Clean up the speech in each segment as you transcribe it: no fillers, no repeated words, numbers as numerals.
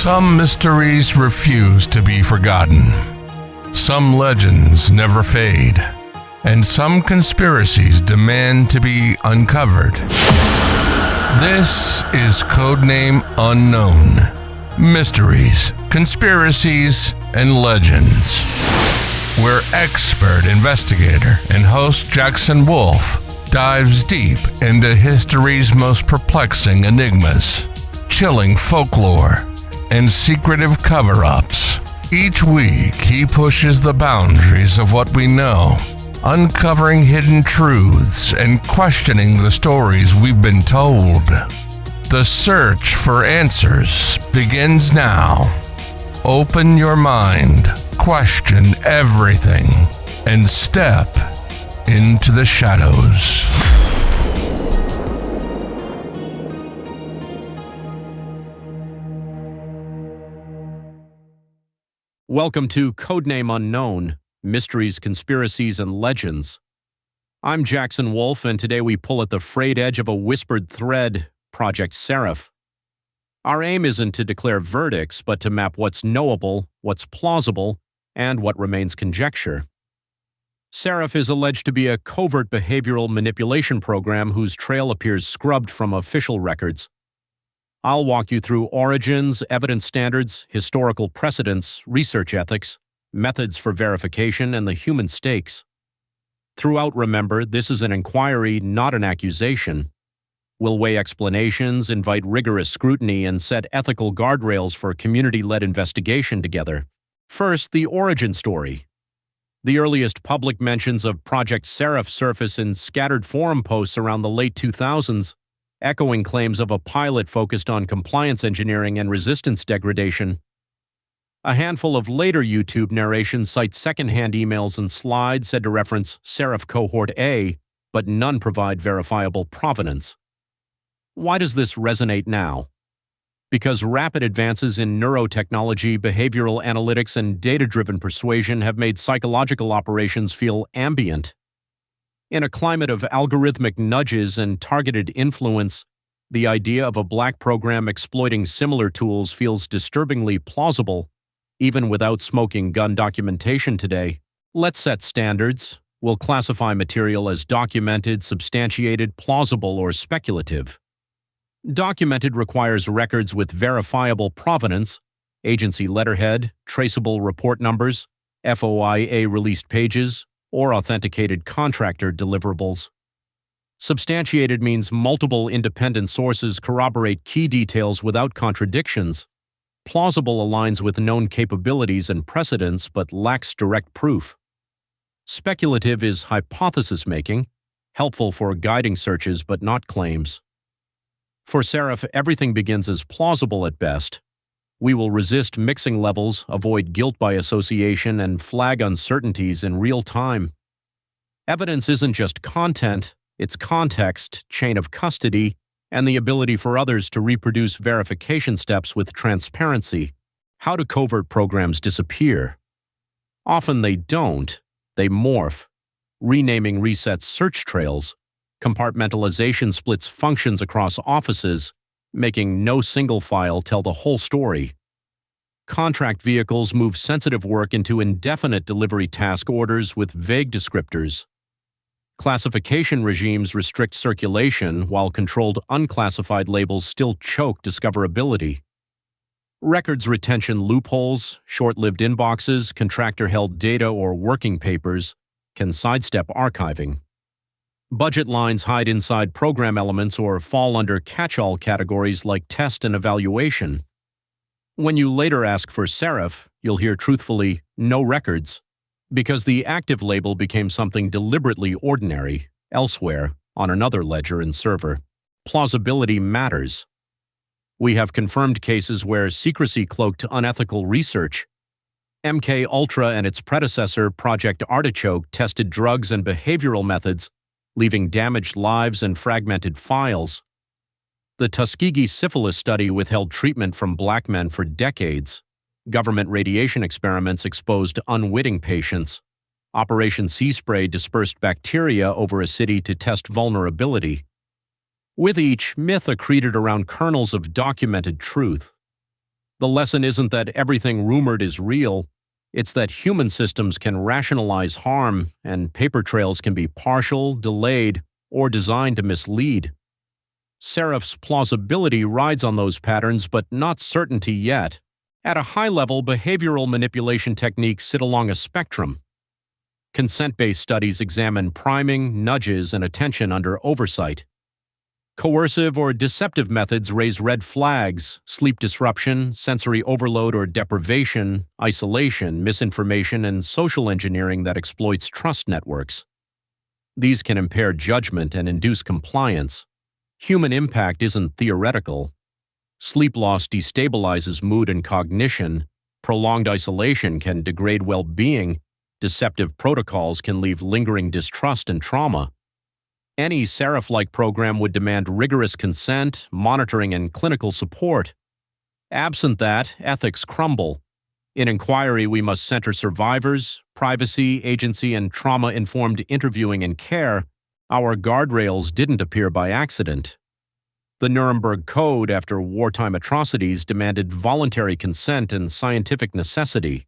Some mysteries refuse to be forgotten. Some legends never fade. And some conspiracies demand to be uncovered. This is Codename Unknown. Mysteries, conspiracies, and legends. Where expert investigator and host Jackson Wolf dives deep into history's most perplexing enigmas, chilling folklore, and secretive cover-ups. Each week, he pushes the boundaries of what we know, uncovering hidden truths and questioning the stories we've been told. The search for answers begins now. Open your mind, question everything, and step into the shadows. Welcome to Codename Unknown, Mysteries, Conspiracies, and Legends. I'm Jackson Wolf, and today we pull at the frayed edge of a whispered thread, Project Seraph. Our aim isn't to declare verdicts, but to map what's knowable, what's plausible, and what remains conjecture. Seraph is alleged to be a covert behavioral manipulation program whose trail appears scrubbed from official records. I'll walk you through origins, evidence standards, historical precedents, research ethics, methods for verification, and the human stakes. Throughout, remember, this is an inquiry, not an accusation. We'll weigh explanations, invite rigorous scrutiny, and set ethical guardrails for community-led investigation together. First, the origin story. The earliest public mentions of Project Seraph surface in scattered forum posts around the late 2000s, echoing claims of a pilot focused on compliance engineering and resistance degradation. A handful of later YouTube narrations cite secondhand emails and slides said to reference Seraph Cohort A, but none provide verifiable provenance. Why does this resonate now? Because rapid advances in neurotechnology, behavioral analytics, and data-driven persuasion have made psychological operations feel ambient. In a climate of algorithmic nudges and targeted influence, the idea of a black program exploiting similar tools feels disturbingly plausible, even without smoking gun documentation today. Let's set standards. We'll classify material as documented, substantiated, plausible, or speculative. Documented requires records with verifiable provenance, agency letterhead, traceable report numbers, FOIA released pages, or authenticated contractor deliverables. Substantiated means multiple independent sources corroborate key details without contradictions. Plausible aligns with known capabilities and precedents but lacks direct proof. Speculative is hypothesis-making, helpful for guiding searches but not claims. For Seraph, everything begins as plausible at best. We will resist mixing levels, avoid guilt by association, and flag uncertainties in real time. Evidence isn't just content, it's context, chain of custody, and the ability for others to reproduce verification steps with transparency. How do covert programs disappear? Often they don't, they morph. Renaming resets search trails. Compartmentalization splits functions across offices, making no single file tell the whole story. Contract vehicles move sensitive work into indefinite delivery task orders with vague descriptors. Classification regimes restrict circulation, while controlled unclassified labels still choke discoverability. Records retention loopholes, short-lived inboxes, contractor-held data, or working papers can sidestep archiving. Budget lines hide inside program elements or fall under catch-all categories like test and evaluation. When you later ask for Seraph, you'll hear truthfully, no records, because the active label became something deliberately ordinary, elsewhere, on another ledger and server. Plausibility matters. We have confirmed cases where secrecy cloaked unethical research. MK Ultra and its predecessor, Project Artichoke, tested drugs and behavioral methods, leaving damaged lives and fragmented files. The Tuskegee syphilis study withheld treatment from black men for decades. Government radiation experiments exposed unwitting patients. Operation Sea Spray dispersed bacteria over a city to test vulnerability. With each, myth accreted around kernels of documented truth. The lesson isn't that everything rumored is real, it's that human systems can rationalize harm, and paper trails can be partial, delayed, or designed to mislead. Seraph's plausibility rides on those patterns, but not certainty yet. At a high level, behavioral manipulation techniques sit along a spectrum. Consent-based studies examine priming, nudges, and attention under oversight. Coercive or deceptive methods raise red flags: sleep disruption, sensory overload or deprivation, isolation, misinformation, and social engineering that exploits trust networks. These can impair judgment and induce compliance. Human impact isn't theoretical. Sleep loss destabilizes mood and cognition. Prolonged isolation can degrade well-being. Deceptive protocols can leave lingering distrust and trauma. Any Seraph-like program would demand rigorous consent, monitoring, and clinical support. Absent that, ethics crumble. In inquiry, we must center survivors, privacy, agency, and trauma-informed interviewing and care. Our guardrails didn't appear by accident. The Nuremberg Code, after wartime atrocities, demanded voluntary consent and scientific necessity.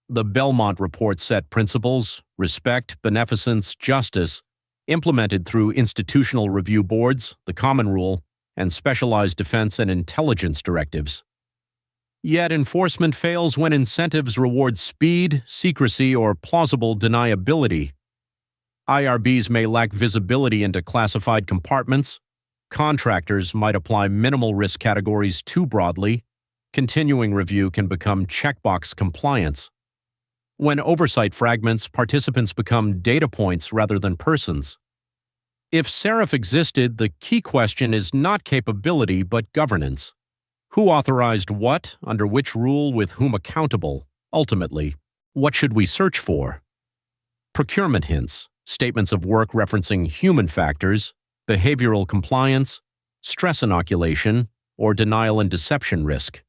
The Belmont Report set principles: respect, beneficence, justice, implemented through institutional review boards, the Common Rule, and specialized defense and intelligence directives. Yet enforcement fails when incentives reward speed, secrecy, or plausible deniability. IRBs may lack visibility into classified compartments. Contractors might apply minimal risk categories too broadly. Continuing review can become checkbox compliance. When oversight fragments, participants become data points rather than persons. If Seraph existed, the key question is not capability but governance. Who authorized what, under which rule, with whom accountable? Ultimately, what should we search for? Procurement hints, statements of work referencing human factors, behavioral compliance, stress inoculation, or denial and deception risk.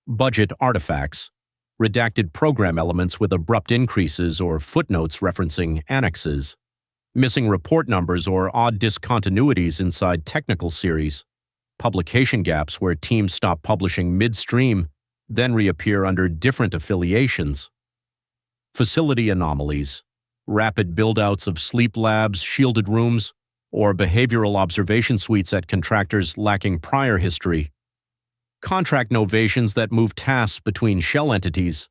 Budget artifacts, redacted program elements with abrupt increases or footnotes referencing annexes, missing report numbers or odd discontinuities inside technical series, publication gaps where teams stop publishing midstream, then reappear under different affiliations, facility anomalies, rapid build-outs of sleep labs, shielded rooms, or behavioral observation suites at contractors lacking prior history, contract novations that move tasks between shell entities.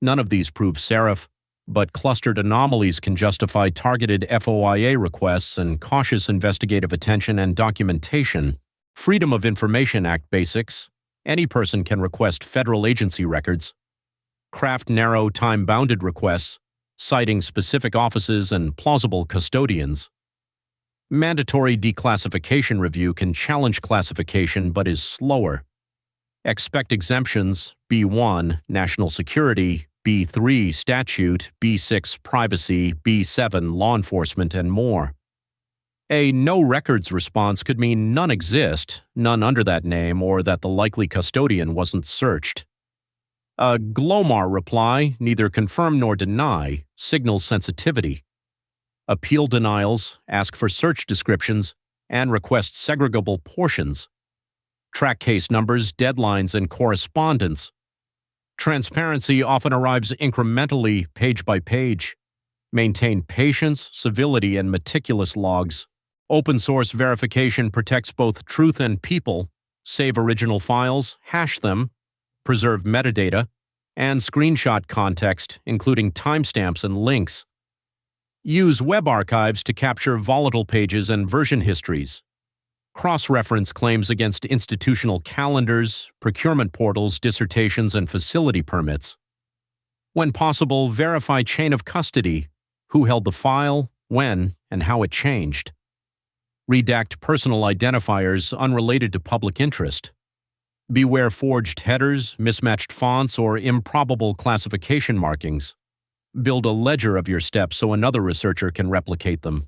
None of these prove Seraph, but clustered anomalies can justify targeted FOIA requests and cautious investigative attention and documentation. Freedom of Information Act basics: any person can request federal agency records. Craft narrow, time-bounded requests, citing specific offices and plausible custodians. Mandatory declassification review can challenge classification but is slower. Expect exemptions: B1, national security; B3, statute; B6, privacy; B7, law enforcement, and more. A no records response could mean none exist, none under that name, or that the likely custodian wasn't searched. A GLOMAR reply, neither confirm nor deny, signals sensitivity. Appeal denials, ask for search descriptions, and request segregable portions. Track case numbers, deadlines, and correspondence. Transparency often arrives incrementally, page by page. Maintain patience, civility, and meticulous logs. Open source verification protects both truth and people. Save original files, hash them, preserve metadata, and screenshot context, including timestamps and links. Use web archives to capture volatile pages and version histories. Cross-reference claims against institutional calendars, procurement portals, dissertations, and facility permits. When possible, verify chain of custody: who held the file, when, and how it changed. Redact personal identifiers unrelated to public interest. Beware forged headers, mismatched fonts, or improbable classification markings. Build a ledger of your steps so another researcher can replicate them.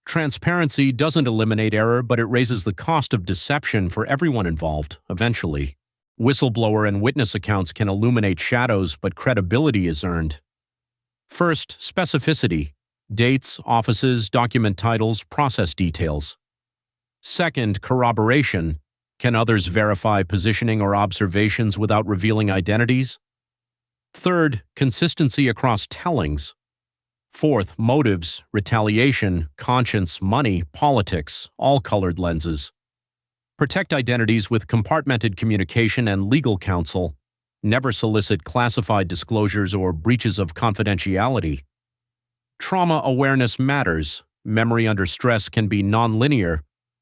Transparency doesn't eliminate error, but it raises the cost of deception for everyone involved, eventually. Whistleblower and witness accounts can illuminate shadows, but credibility is earned. First, specificity: dates, offices, document titles, process details. Second, corroboration: Can others verify positioning or observations without revealing identities? Third, consistency across tellings. Fourth, motives, retaliation, conscience, money, politics, all colored lenses. Protect identities with compartmented communication and legal counsel. Never solicit classified disclosures or breaches of confidentiality. Trauma awareness matters. Memory under stress can be nonlinear.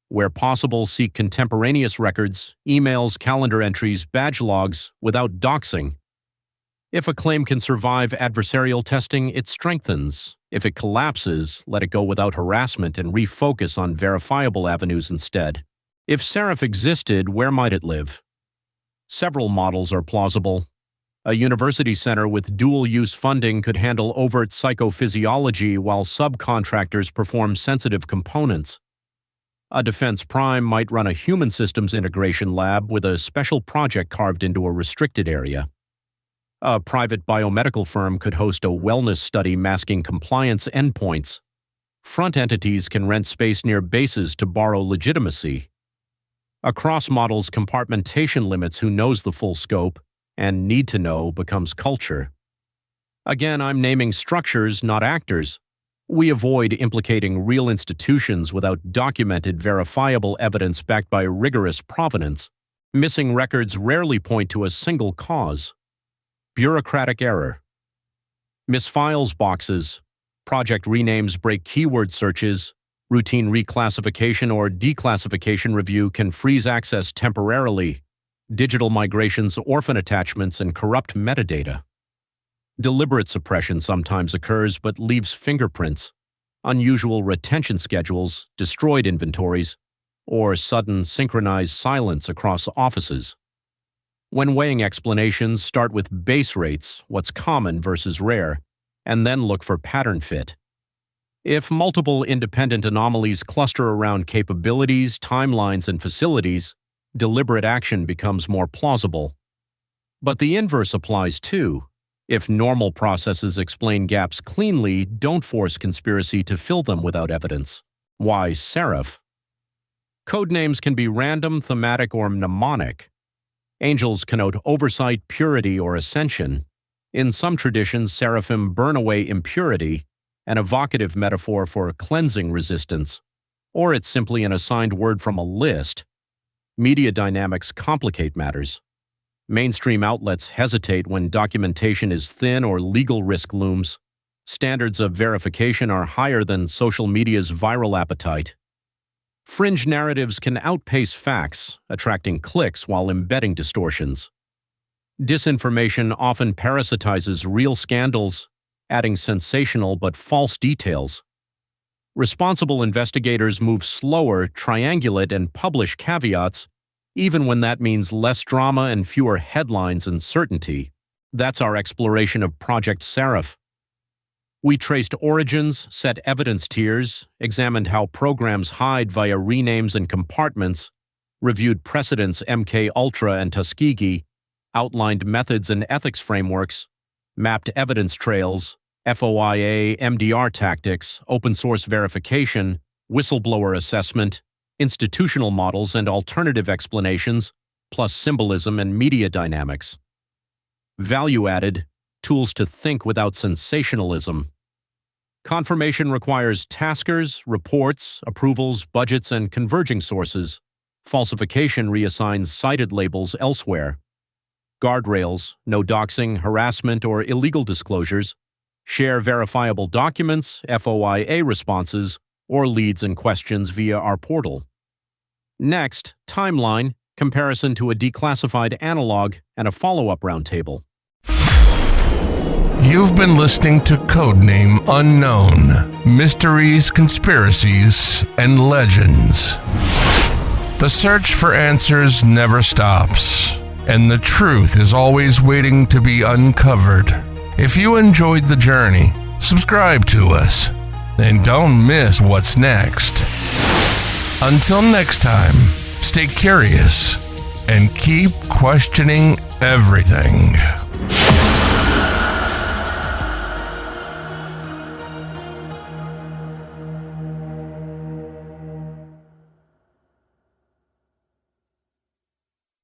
Where possible, seek contemporaneous records, emails, calendar entries, badge logs, without doxing. If a claim can survive adversarial testing, it strengthens. If it collapses, let it go without harassment and refocus on verifiable avenues instead. If Seraph existed, where might it live? Several models are plausible. A university center with dual-use funding could handle overt psychophysiology while subcontractors perform sensitive components. A defense prime might run a human systems integration lab with a special project carved into a restricted area. A private biomedical firm could host a wellness study masking compliance endpoints. Front entities can rent space near bases to borrow legitimacy. Across models, compartmentation limits who knows the full scope, and need to know becomes culture. Again, I'm naming structures, not actors. We avoid implicating real institutions without documented, verifiable evidence backed by rigorous provenance. Missing records rarely point to a single cause. Bureaucratic error. Misfiles boxes. Project renames break keyword searches. Routine reclassification or declassification review can freeze access temporarily. Digital migrations orphan attachments and corrupt metadata. Deliberate suppression sometimes occurs but leaves fingerprints, unusual retention schedules, destroyed inventories, or sudden synchronized silence across offices. When weighing explanations, start with base rates, what's common versus rare, and then look for pattern fit. If multiple independent anomalies cluster around capabilities, timelines, and facilities, deliberate action becomes more plausible. But the inverse applies too. If normal processes explain gaps cleanly, don't force conspiracy to fill them without evidence. Why Seraph? Codenames can be random, thematic, or mnemonic. Angels connote oversight, purity, or ascension. In some traditions, seraphim burn away impurity, an evocative metaphor for cleansing resistance. Or it's simply an assigned word from a list. Media dynamics complicate matters. Mainstream outlets hesitate when documentation is thin or legal risk looms. Standards of verification are higher than social media's viral appetite. Fringe narratives can outpace facts, attracting clicks while embedding distortions. Disinformation often parasitizes real scandals, adding sensational but false details. Responsible investigators move slower, triangulate, and publish caveats, even when that means less drama and fewer headlines and certainty. That's our exploration of Project Seraph. We traced origins, set evidence tiers, examined how programs hide via renames and compartments, reviewed precedents MK Ultra and Tuskegee, outlined methods and ethics frameworks, mapped evidence trails, FOIA, MDR tactics, open-source verification, whistleblower assessment, institutional models and alternative explanations, plus symbolism and media dynamics. Value added, tools to think without sensationalism. Confirmation requires taskers, reports, approvals, budgets, and converging sources. Falsification reassigns cited labels elsewhere. Guardrails, no doxing, harassment, or illegal disclosures. Share verifiable documents, FOIA responses, or leads and questions via our portal. Next, timeline, comparison to a declassified analog, and a follow-up roundtable. You've been listening to Codename Unknown, Mysteries, Conspiracies, and Legends. The search for answers never stops, and the truth is always waiting to be uncovered. If you enjoyed the journey, subscribe to us, and don't miss what's next. Until next time, stay curious and keep questioning everything.